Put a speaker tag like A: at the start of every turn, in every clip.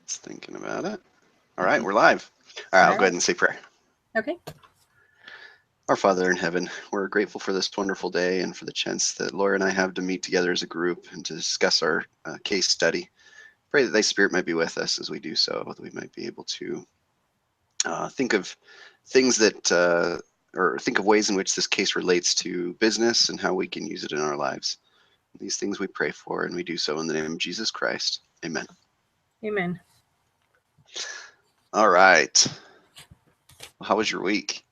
A: It's thinking about it. All right,
B: Okay.
A: we're live. All right,
B: All
A: I'll go ahead
B: right.
A: and say prayer.
B: Okay.
A: Our Father in heaven, we're grateful for this wonderful day and for the chance that Laura and I have to meet together as a group and to discuss our case study. Pray that thy spirit might be with us as we do so, that we might be able to think of things that, or think of ways in which this case relates to business and how we can use it in our lives. These things we pray for, and we do so in the name of Jesus Christ. Amen.
B: Amen.
A: All right. How was your week?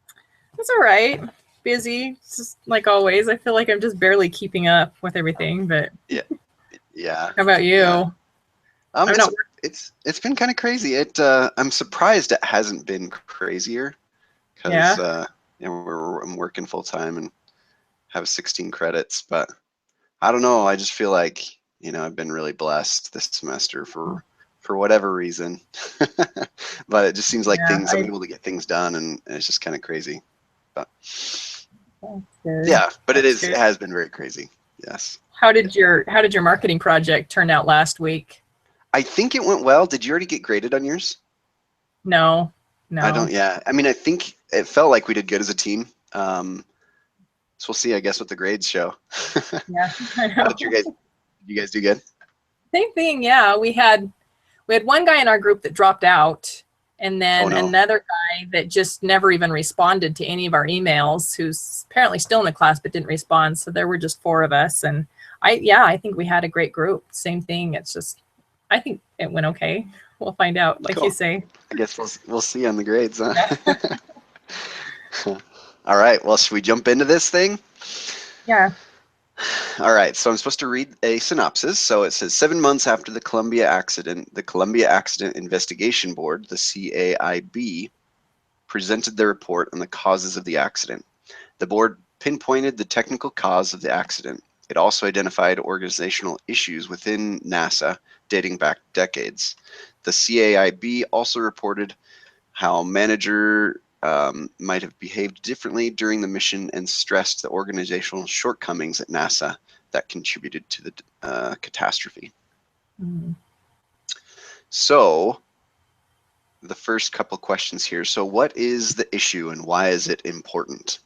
B: It's all right. Busy, just like always. I feel like I'm just barely keeping up with everything. But
A: Yeah.
B: how about you?
A: Yeah.
B: I'm not.
A: It's been kind of crazy. I'm surprised it hasn't been crazier because
B: Yeah.
A: I'm working full time and have 16 credits, but I don't know. I just feel like I've been really blessed this semester for whatever reason, but it just seems like
B: Yeah.
A: I'm able to get things done, and it's just kind of crazy. But
B: That's good.
A: yeah, but
B: That's
A: it
B: good.
A: has been very crazy. Yes.
B: How did your marketing project turn out last week?
A: I think it went well. Did you already get graded on yours?
B: No.
A: I don't.
B: No.
A: Yeah. I mean, I think it felt like we did good as a team. So we'll see, I guess, what the grades show.
B: Yeah. I
A: How
B: know.
A: did you guys do good?
B: Same thing. Yeah. We had one guy in our group that dropped out, and
A: Oh
B: then
A: no.
B: another guy that just never even responded to any of our emails, who's apparently still in the class but didn't respond. So there were just four of us, and I think we had a great group. Same thing. It's just, I think it went okay. We'll find out, like you
A: Cool.
B: say.
A: I guess we'll see on the grades, huh?
B: Yeah.
A: All right. Well, should we jump into this thing?
B: Yeah.
A: All right. So I'm supposed to read a synopsis. So it says 7 months after the Columbia accident, the Columbia Accident Investigation Board, the CAIB, presented their report on the causes of the accident. The board pinpointed the technical cause of the accident. It also identified organizational issues within NASA dating back decades. The CAIB also reported how manager might have behaved differently during the mission and stressed the organizational shortcomings at NASA that contributed to the catastrophe.
B: Mm.
A: So the first couple questions here. So what is the issue and why is it important?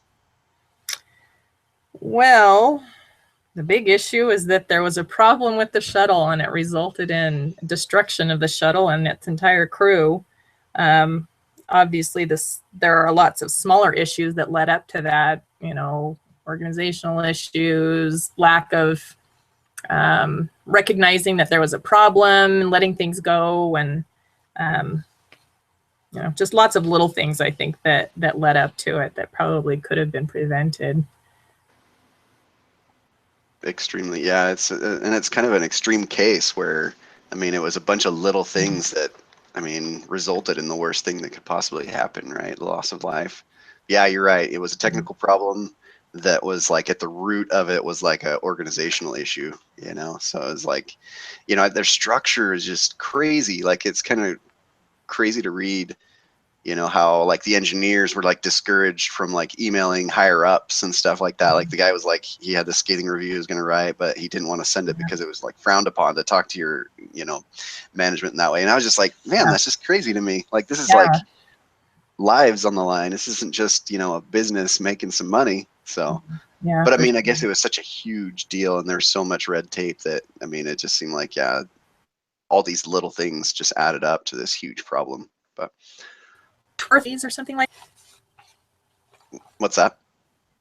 B: Well, the big issue is that there was a problem with the shuttle, and it resulted in destruction of the shuttle and its entire crew. Um, Obviously, there are lots of smaller issues that led up to that. Organizational issues, lack of recognizing that there was a problem, and letting things go, and um, just lots of little things, I think, that led up to it that probably could have been prevented.
A: Extremely, yeah. It's kind of an extreme case where, I mean, it was a bunch of little things that, I mean, resulted in the worst thing that could possibly happen, right? The loss of life. Yeah, you're right. It was a technical problem that was like at the root of it was like a organizational issue, So it was like, their structure is just crazy. Like it's kind of crazy to read how like the engineers were like discouraged from like emailing higher ups and stuff like that. Like the guy was like, he had the scathing review he was going to write, but he didn't want to send it because it was like frowned upon to talk to your management in that way. And I was just like, man, that's just crazy to me. Like this is like
B: Yeah.
A: lives on the line. This isn't just a business making some money. So
B: Yeah,
A: but I
B: for
A: mean, I
B: sure.
A: guess it was such a huge deal and there's so much red tape that, I mean, it just seemed like, yeah, all these little things just added up to this huge problem. But
B: Or something like.
A: what's that?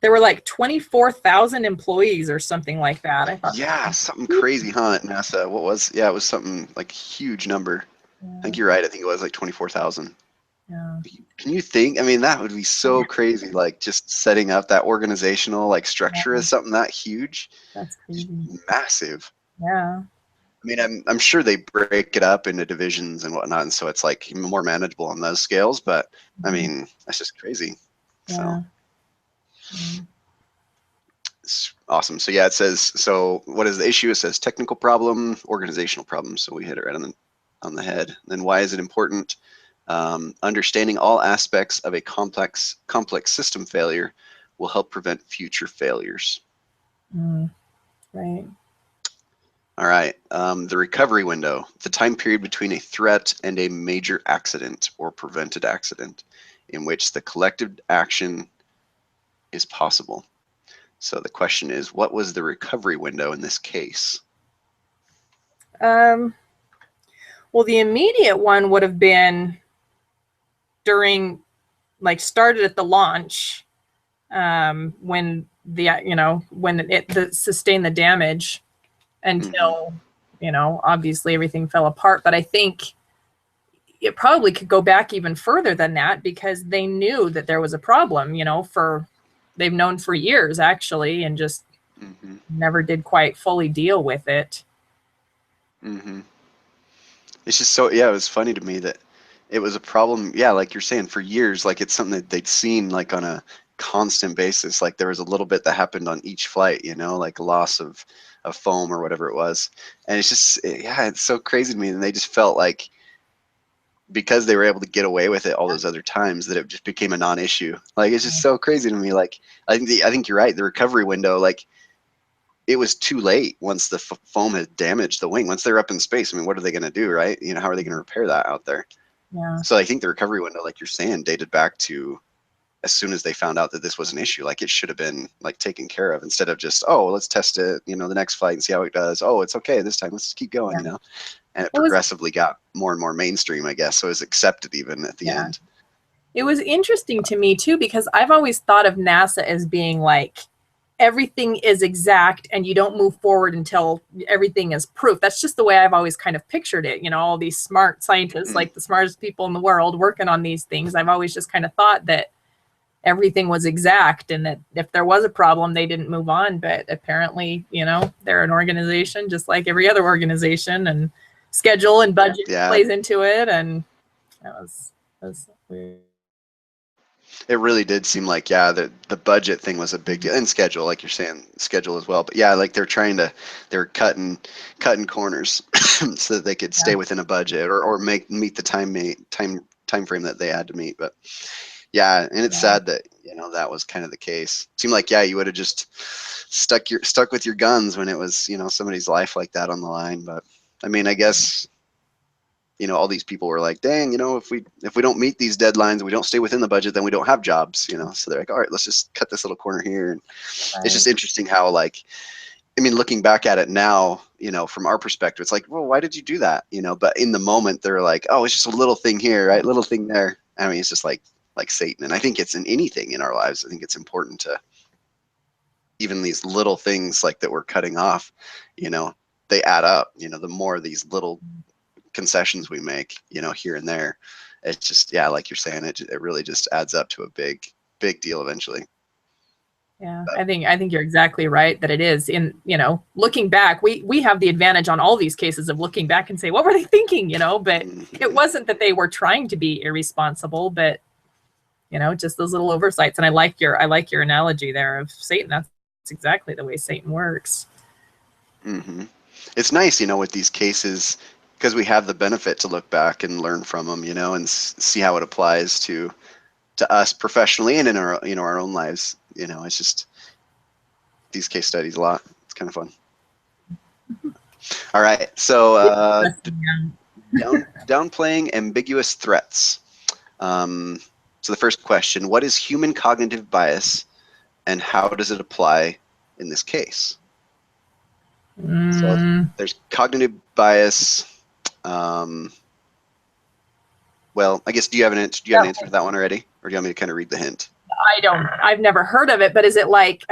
B: There were like 24,000 employees or something like that. I thought.
A: Yeah, something crazy, huh? At NASA, yeah, it was something like huge number. I
B: Yeah,
A: think you're right. I think it was like 24,000.
B: yeah,
A: Can you think? I mean, that would be so crazy. Like just setting up that organizational like structure
B: yeah,
A: as something that huge,
B: that's
A: just
B: crazy.
A: massive.
B: Yeah,
A: I mean, I'm sure they break it up into divisions and whatnot, and so it's like more manageable on those scales. But I
B: mhm,
A: mean, that's just crazy. So
B: yeah, yeah.
A: it's awesome. So yeah, it says. So what is the issue? It says technical problem, organizational problem. So we hit it right on the head. Then why is it important? Understanding all aspects of a complex system failure will help prevent future failures.
B: Mm, right.
A: All right. The recovery window, the time period between a threat and a major accident or prevented accident in which the collective action is possible. So the question is, what was the recovery window in this case?
B: Well, the immediate one would have been during, like, started at the launch, when it sustained the damage until, obviously everything fell apart. But I think it probably could go back even further than that, because they knew that there was a problem, they've known for years actually, and just
A: Mm-hmm.
B: never did quite fully deal with it.
A: Mm-hmm. It's just so, yeah, it was funny to me that it was a problem, yeah, like you're saying, for years. Like it's something that they'd seen like on a constant basis. Like there was a little bit that happened on each flight, like loss of foam or whatever it was. And it's just, yeah, it's so crazy to me. And they just felt like because they were able to get away with it all those other times that it just became a non-issue. Like it's just so crazy to me. Like I think you're right. The recovery window, like it was too late once the foam had damaged the wing. Once they're up in space, I mean, what are they going to do, right? How are they going to repair that out there?
B: Yeah.
A: So I think the recovery window, like you're saying, dated back to as soon as they found out that this was an issue. Like it should have been like taken care of instead of just, oh, let's test it, the next flight and see how it does. Oh, it's okay this time. Let's just keep going,
B: Yeah.
A: And it
B: It was,
A: progressively got more and more mainstream, I guess. So it was accepted even at the
B: yeah.
A: end.
B: It was interesting to me too, because I've always thought of NASA as being like, everything is exact and you don't move forward until everything is proof. That's just the way I've always kind of pictured it. All these smart scientists, like the smartest people in the world working on these things. I've always just kind of thought that everything was exact and that if there was a problem, they didn't move on. But apparently, they're an organization just like every other organization, and schedule and budget
A: Yeah,
B: plays into it. And that was weird.
A: it really did seem like, yeah, the budget thing was a big deal, and schedule, like you're saying, schedule as well. But yeah, like they're cutting corners so that they could stay
B: Yeah.
A: within a budget or meet the time frame that they had to meet. But yeah, and it's
B: Yeah.
A: sad that that was kind of the case. It seemed like, yeah, you would have just stuck with your guns when it was somebody's life like that on the line. But I mean, I guess all these people were like, dang, if we don't meet these deadlines and we don't stay within the budget, then we don't have jobs. So they're like, all right, let's just cut this little corner here. And it's
B: Right.
A: just interesting how, like, I mean, looking back at it now, from our perspective, it's like, well, why did you do that? But in the moment, they're like, oh, it's just a little thing here, right? Little thing there. I mean, it's just like Satan. And I think it's in anything in our lives. I think it's important to, even these little things like that we're cutting off, they add up. The more of these little concessions we make, here and there, it's just, yeah, like you're saying, it really just adds up to a big deal eventually.
B: Yeah,
A: But,
B: I think you're exactly right that it is. In looking back, we have the advantage on all these cases of looking back and say, what were they thinking? But it wasn't that they were trying to be irresponsible, but just those little oversights. And I like your analogy there of Satan. That's exactly the way Satan works.
A: mm-hmm. It's nice, with these cases, because we have the benefit to look back and learn from them, and see how it applies to us professionally and in our our own lives. It's just these case studies a lot. It's kind of fun. All right, so downplaying ambiguous threats. So the first question: what is human cognitive bias, and how does it apply in this case? So there's cognitive bias. Well, I guess, do you have an answer to that one already, or do you want me to kind of read the hint?
B: I've never heard of it, but is it like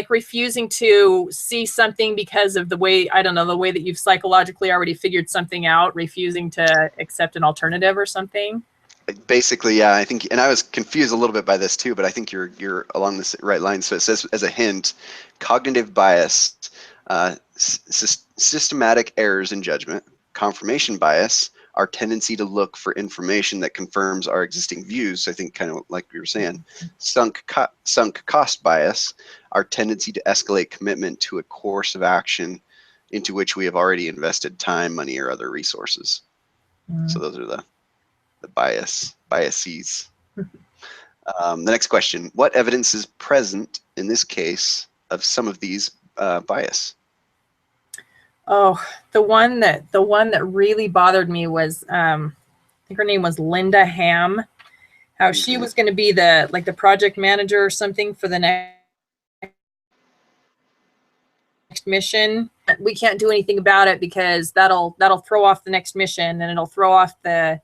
B: refusing to see something because of the way, I don't know, the way that you've psychologically already figured something out, refusing to accept an alternative or something?
A: Basically, yeah, I think, and I was confused a little bit by this too, but I think you're along the right line. So it says, as a hint, cognitive bias, systematic errors in judgment; confirmation bias, our tendency to look for information that confirms our existing views. I think, kind of like we were saying, sunk cost bias, our tendency to escalate commitment to a course of action into which we have already invested time, money, or other resources. So those are the biases. The next question: what evidence is present in this case of some of these bias?
B: Oh, the one that really bothered me was I think her name was Linda Ham. How she was going to be the project manager or something for the next mission. We can't do anything about it because that'll throw off the next mission, and it'll throw off I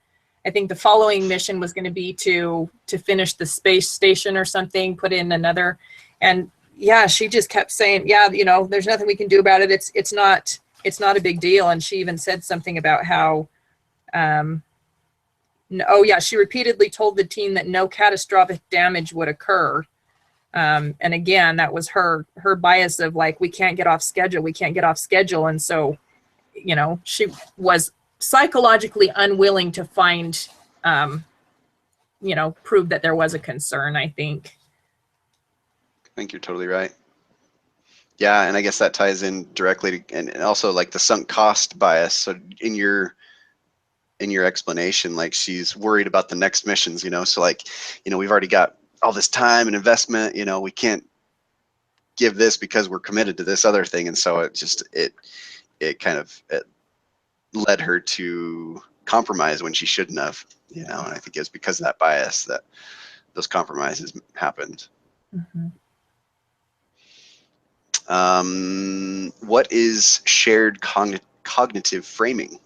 B: think the following mission was going to be to finish the space station or something, put in another. And yeah, she just kept saying, yeah, there's nothing we can do about it. It's not a big deal. And she even said something about how oh yeah, she repeatedly told the team that no catastrophic damage would occur. And again, that was her bias of like, we can't get off schedule. And so, she was psychologically unwilling to find, prove that there was a concern, I think.
A: I think you're totally right. Yeah, and I guess that ties in directly to, and also like the sunk cost bias. So in your explanation, like she's worried about the next missions, so like, we've already got all this time and investment, we can't give this because we're committed to this other thing. And so it kind of led her to compromise when she shouldn't have, and I think it was because of that bias that those compromises happened.
B: Mm-hmm.
A: What is shared cognitive framing?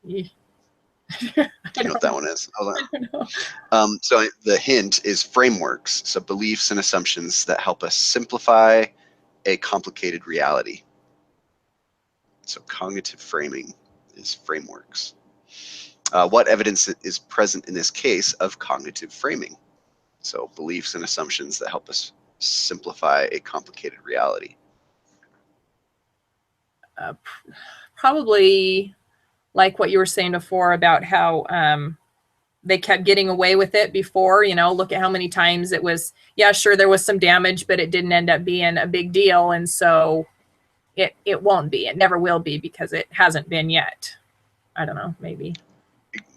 B: Yeah.
A: Do you know what that one is? So the hint is frameworks, so beliefs and assumptions that help us simplify a complicated reality. So cognitive framing is frameworks. What evidence is present in this case of cognitive framing? So beliefs and assumptions that help us simplify a complicated reality.
B: Probably like what you were saying before about how they kept getting away with it before. Look at how many times it was, yeah, sure, there was some damage, but it didn't end up being a big deal. And so it won't be. It never will be because it hasn't been yet. I don't know, maybe.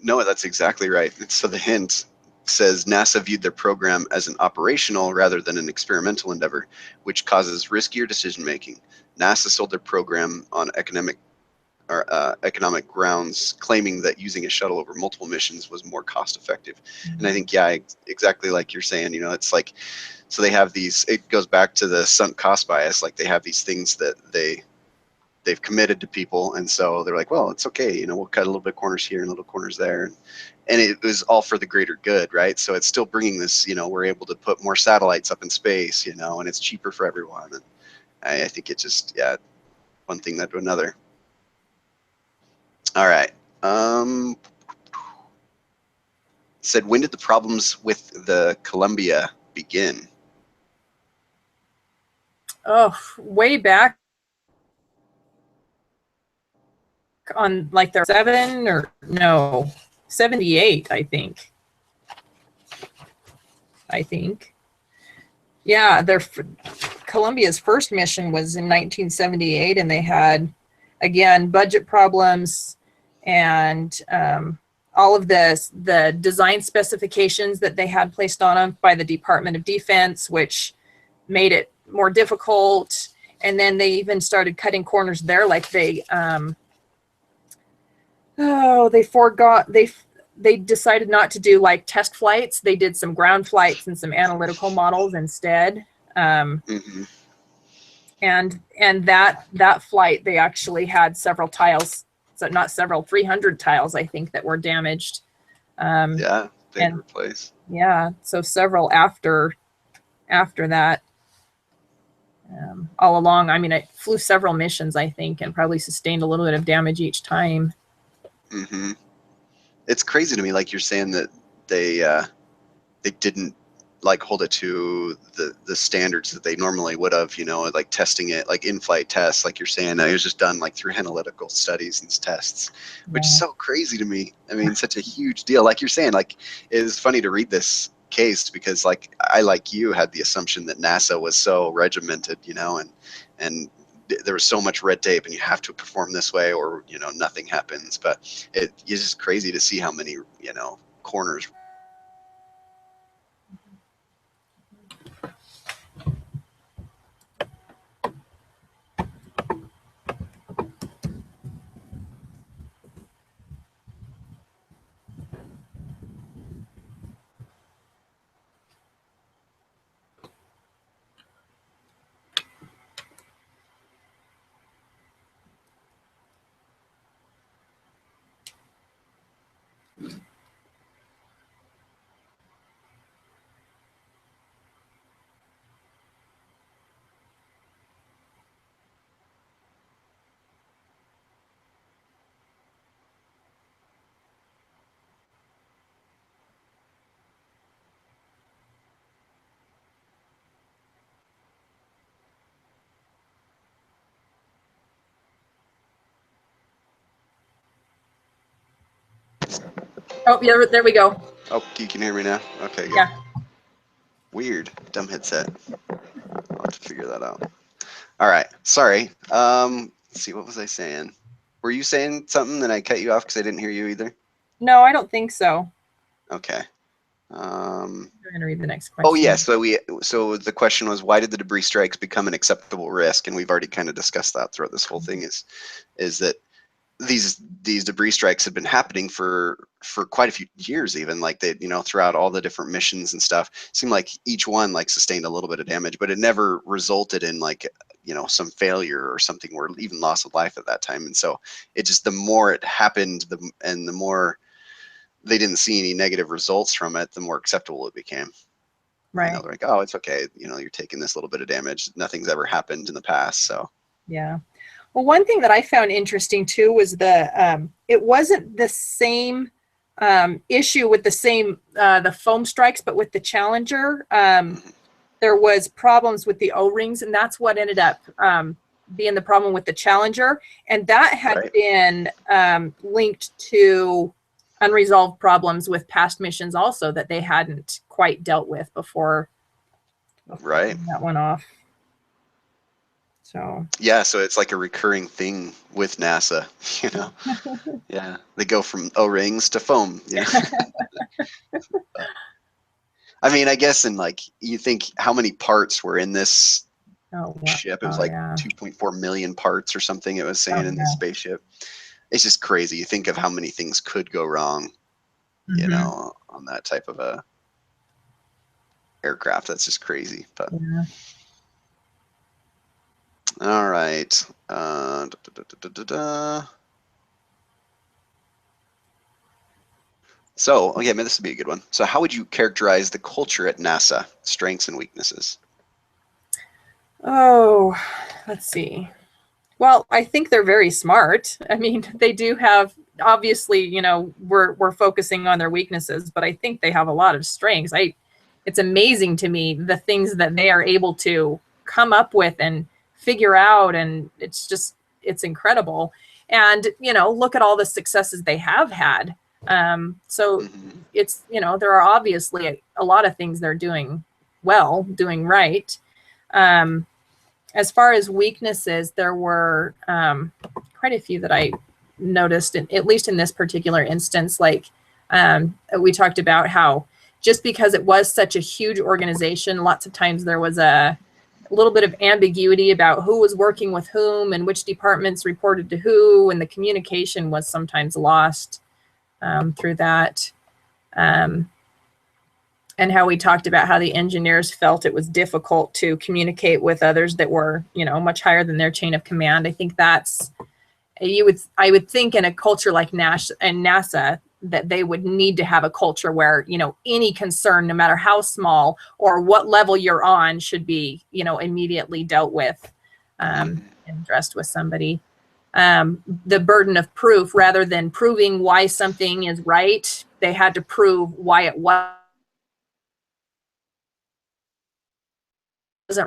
A: No, that's exactly right. So the hint says NASA viewed their program as an operational rather than an experimental endeavor, which causes riskier decision making. NASA sold their program on economic grounds, claiming that using a shuttle over multiple missions was more cost effective. And I think, yeah, exactly like you're saying, it's like, so they have these, it goes back to the sunk cost bias, like they have these things that they've committed to people, and so they're like, well, it's okay, we'll cut a little bit corners here and little corners there, and it was all for the greater good, right? So it's still bringing this, we're able to put more satellites up in space, and it's cheaper for everyone. And I think it just, yeah, one thing led to another. All right. Said, when did the problems with the Columbia begin?
B: Oh, way back on like their 78, I think. Yeah, Columbia's first mission was in 1978, and they had, again, budget problems and all of the design specifications that they had placed on them by the Department of Defense, which made it more difficult. And then they even started cutting corners there, like they decided not to do like test flights. They did some ground flights and some analytical models instead.
A: Mm-hmm.
B: And that flight, they actually had several tiles, so not several, 300 tiles, I think, that were damaged.
A: Yeah, they replaced.
B: Yeah, so several after that. All along, I mean, it flew several missions, I think, and probably sustained a little bit of damage each time.
A: Mm-hmm. It's crazy to me, like you're saying, that they didn't like hold it to the standards that they normally would have, like testing it, like in-flight tests, like you're saying. It was just done like through analytical studies and tests, which is so crazy to me. I mean, such a huge deal. Like you're saying, like it was funny to read this case because, like, I, like you, had the assumption that NASA was so regimented, and there was so much red tape and you have to perform this way or nothing happens. But it is just crazy to see how many corners.
B: Oh, yeah, there we go.
A: Oh, you can hear me now? Okay, good.
B: Yeah.
A: Weird. Dumb headset. I'll have to figure that out. All right. Sorry. Let's see. What was I saying? Were you saying something and I cut you off because I didn't hear you either?
B: No, I don't think so.
A: Okay.
B: I'm going to read the next
A: Oh
B: question.
A: yeah. So the question was, why did the debris strikes become an acceptable risk? And we've already kind of discussed that throughout this whole thing. Is that these debris strikes have been happening for quite a few years, even like they, throughout all the different missions and stuff. It seemed like each one like sustained a little bit of damage, but it never resulted in like some failure or something, or even loss of life at that time. And so it just, the more it happened, the more they didn't see any negative results from it, the more acceptable it became.
B: Right.
A: They're like, oh, it's okay, you're taking this little bit of damage, nothing's ever happened in the past. So
B: Yeah. Well, one thing that I found interesting too was it wasn't the same issue with the foam strikes, but with the Challenger, there was problems with the O-rings, and that's what ended up being the problem with the Challenger. And that had
A: right.
B: been linked to unresolved problems with past missions also that they hadn't quite dealt with before
A: Right.
B: that went off. So
A: yeah, so it's like a recurring thing with NASA, Yeah, they go from O-rings to foam, I mean, I guess, and like, you think how many parts were in this
B: oh wow.
A: ship? It was like
B: Yeah.
A: 2.4 million parts or something, it was saying in this spaceship. It's just crazy. You think of how many things could go wrong, on that type of a aircraft. That's just crazy. But
B: Yeah.
A: all right. So, okay, this would be a good one. So, how would you characterize the culture at NASA? Strengths and weaknesses.
B: Oh, let's see. Well, I think they're very smart. I mean, they do have, obviously, we're focusing on their weaknesses, but I think they have a lot of strengths. It's amazing to me the things that they are able to come up with and figure out, and it's incredible. And look at all the successes they have had. So it's there are obviously a lot of things they're doing well, doing right. As far as weaknesses, there were quite a few that I noticed, at least in this particular instance. Like we talked about how just because it was such a huge organization, lots of times there was a little bit of ambiguity about who was working with whom and which departments reported to who, and the communication was sometimes lost through that. And how we talked about how the engineers felt it was difficult to communicate with others that were, much higher than their chain of command. I think that's, I would think in a culture like NASA that they would need to have a culture where, any concern, no matter how small or what level you're on, should be, immediately dealt with and addressed with somebody. The burden of proof, rather than proving why something is right, they had to prove why it wasn't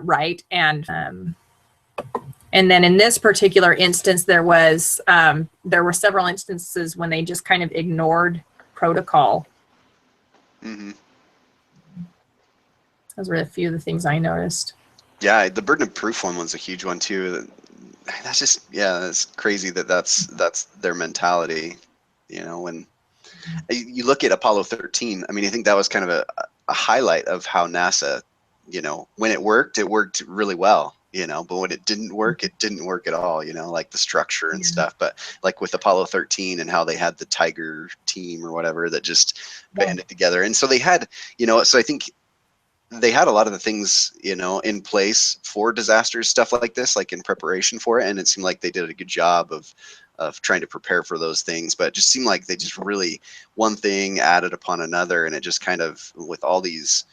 B: right. And then in this particular instance, there were several instances when they just kind of ignored protocol. Those were a few of the things I noticed.
A: Yeah, the burden of proof one was a huge one too. That's just, it's crazy that's their mentality. When you look at Apollo 13, I mean, I think that was kind of a highlight of how NASA, when it worked really well, but when it didn't work at all, like the structure and stuff. But like with Apollo 13 and how they had the Tiger team or whatever that just banded together. And so they had, so I think they had a lot of the things, in place for disasters, stuff like this, like in preparation for it. And it seemed like they did a good job of trying to prepare for those things, but it just seemed like they just really, one thing added upon another. And it just kind of, with all these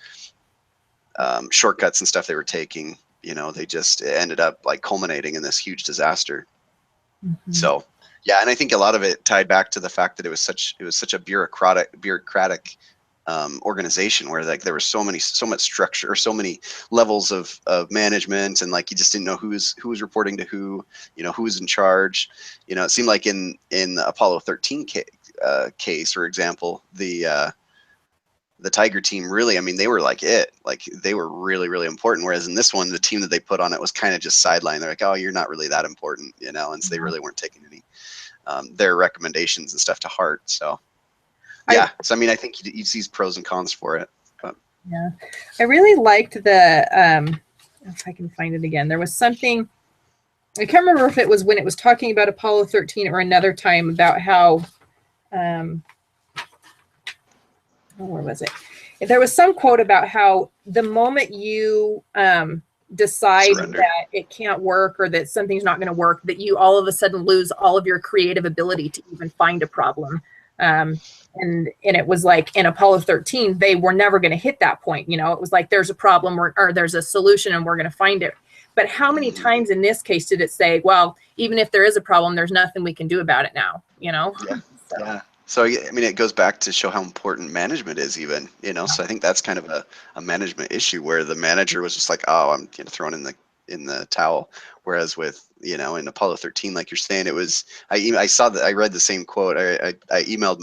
A: shortcuts and stuff they were taking, they just ended up like culminating in this huge disaster. So, yeah. And I think a lot of it tied back to the fact that it was such a bureaucratic organization where like there was so much structure, or so many levels of management, and like you just didn't know who was reporting to who, who was in charge. It seemed like in the Apollo 13 case or example, the Tiger team really, I mean, they were like they were really, really important. Whereas in this one, the team that they put on it was kind of just sidelined. They're like, oh, you're not really that important, you know, and so they really weren't taking any their recommendations and stuff to heart. So yeah, so I mean, I think you see pros and cons for it. But.
B: Yeah, I really liked the if I can find it again. There was something, I can't remember if it was when it was talking about Apollo 13 or another time about how where was it? There was some quote about how the moment you decide
A: Surrender.
B: that it can't work or that something's not going to work, that you all of a sudden lose all of your creative ability to even find a problem. And it was like in Apollo 13, they were never going to hit that point. You know, it was like there's a problem or there's a solution and we're going to find it. But how many times in this case did it say, well, even if there is a problem, there's nothing we can do about it now, you know?
A: Yeah. So. Yeah. So, I mean, it goes back to show how important management is even, you know, so I think that's kind of a management issue where the manager was just like, oh, I'm throwing in the towel. Whereas with, you know, in Apollo 13, like you're saying, it was, I saw that, I read the same quote. I emailed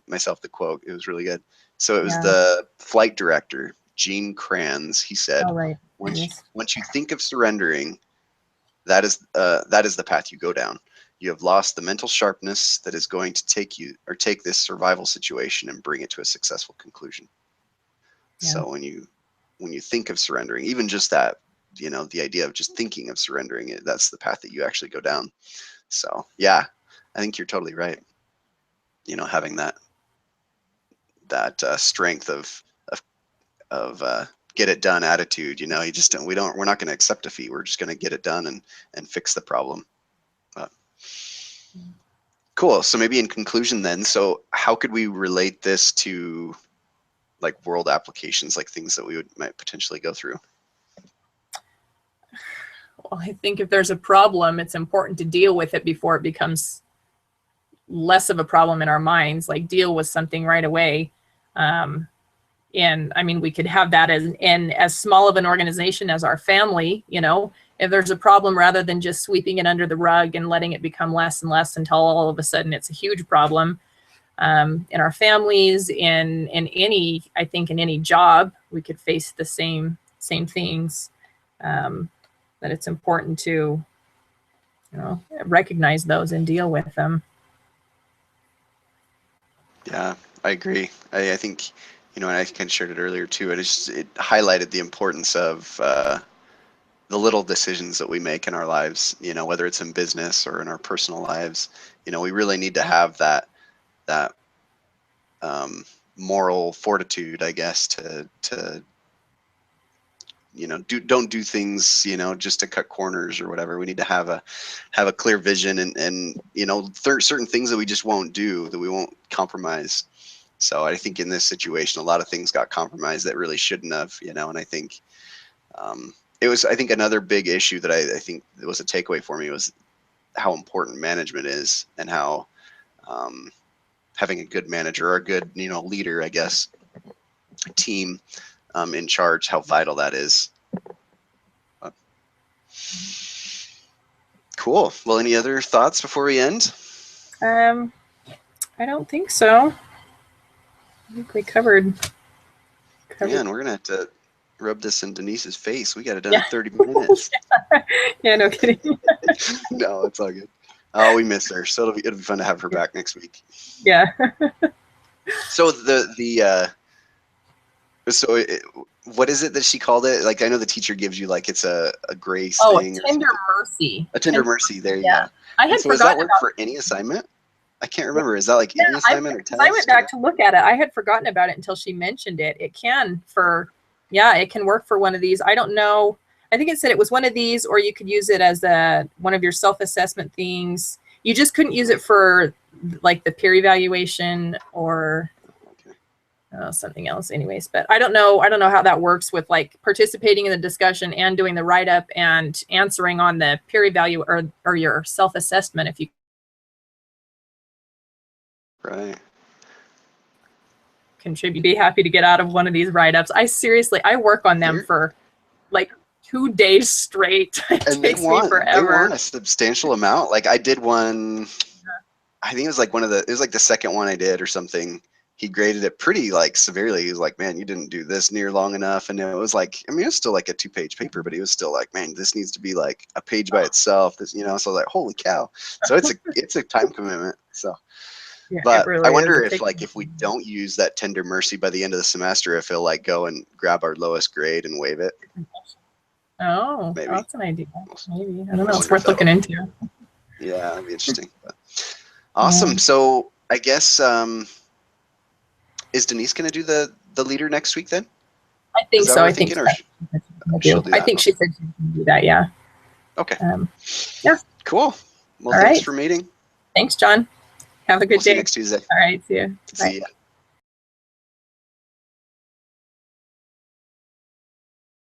A: myself the quote. It was really good. So it was the flight director, Gene Kranz. He said, once you think of surrendering, that is the path you go down. You have lost the mental sharpness that is going to take this survival situation and bring it to a successful conclusion. Yeah. So when you think of surrendering, even just that, you know, the idea of just thinking of surrendering, that's the path that you actually go down. So yeah, I think you're totally right. You know, having that strength of get it done attitude. You know, we're not going to accept defeat. We're just going to get it done and fix the problem. Cool. So maybe in conclusion then, so how could we relate this to like world applications, like things that we might potentially go through?
B: Well, I think if there's a problem, it's important to deal with it before it becomes less of a problem in our minds, like deal with something right away. And I mean, we could have that as small of an organization as our family, you know, if there's a problem, rather than just sweeping it under the rug and letting it become less and less until all of a sudden it's a huge problem. In our families, in any job, we could face the same things. That it's important to, you know, recognize those and deal with them.
A: Yeah, I agree. I think, you know, and I kind of shared it earlier too. It highlighted the importance of the little decisions that we make in our lives, you know, whether it's in business or in our personal lives. You know, we really need to have that moral fortitude, I guess, to you know, don't do things, you know, just to cut corners or whatever. We need to have a clear vision and you know, certain things that we just won't do, that we won't compromise. So I think in this situation, a lot of things got compromised that really shouldn't have, you know, and I think I think another big issue that I think was a takeaway for me was how important management is, and how having a good manager or a good, you know, leader, I guess, team in charge, how vital that is. Cool. Well, any other thoughts before we end?
B: I don't think so. I think we covered.
A: Yeah, and we're gonna have to rub this in Denise's face. We got it done in 30 minutes.
B: Yeah, no kidding.
A: No, it's all good. Oh, we miss her, so it'll be fun to have her back next week.
B: Yeah.
A: So what is it that she called it? Like, I know the teacher gives you, like, it's a grace thing.
B: A tender mercy.
A: A tender mercy. There you go.
B: I had
A: forgotten. Does that work for any assignment? I can't remember. Is that like any assignment or test?
B: I went back to look at it. I had forgotten about it until she mentioned it. It can it can work for one of these. I don't know. I think it said it was one of these, or you could use it as one of your self-assessment things. You just couldn't use it for like the peer evaluation or something else anyways. But I don't know how that works with like participating in the discussion and doing the write-up and answering on the peer evaluation or your self-assessment if you contribute. Be happy to get out of one of these write-ups. I work on them for like 2 days straight. It takes me forever.
A: They want a substantial amount. Like I did one I think it was like it was like the second one I did or something. He graded it pretty like severely. He was like, man, you didn't do this near long enough. And it was like, I mean, it was still like a 2-page paper, but he was still like, man, this needs to be like a page by itself. This, you know, so I was like, holy cow. So it's a time commitment. So,
B: Yeah, it
A: but
B: really
A: I
B: is.
A: wonder
B: It
A: if
B: takes-
A: like, if we don't use that tender mercy by the end of the semester, if he'll like go and grab our lowest grade and waive it.
B: Oh,
A: Maybe.
B: that's an idea. Maybe. I don't
A: I
B: know. It's
A: wonder
B: worth
A: if that'll-
B: looking into.
A: Yeah, that'd be interesting. But awesome.
B: Yeah.
A: So I guess, is Denise going to do the leader next week then?
B: I think
A: Is that
B: so.
A: what
B: I
A: we're
B: think
A: thinking, or she'll do
B: I
A: that?
B: think she said she can do that. Yeah.
A: Okay.
B: Yeah.
A: Cool. Well,
B: All
A: thanks
B: right.
A: for meeting.
B: Thanks, John. Have a good
A: We'll see you
B: day.
A: next Tuesday.
B: All right. See you. Bye.
A: See ya.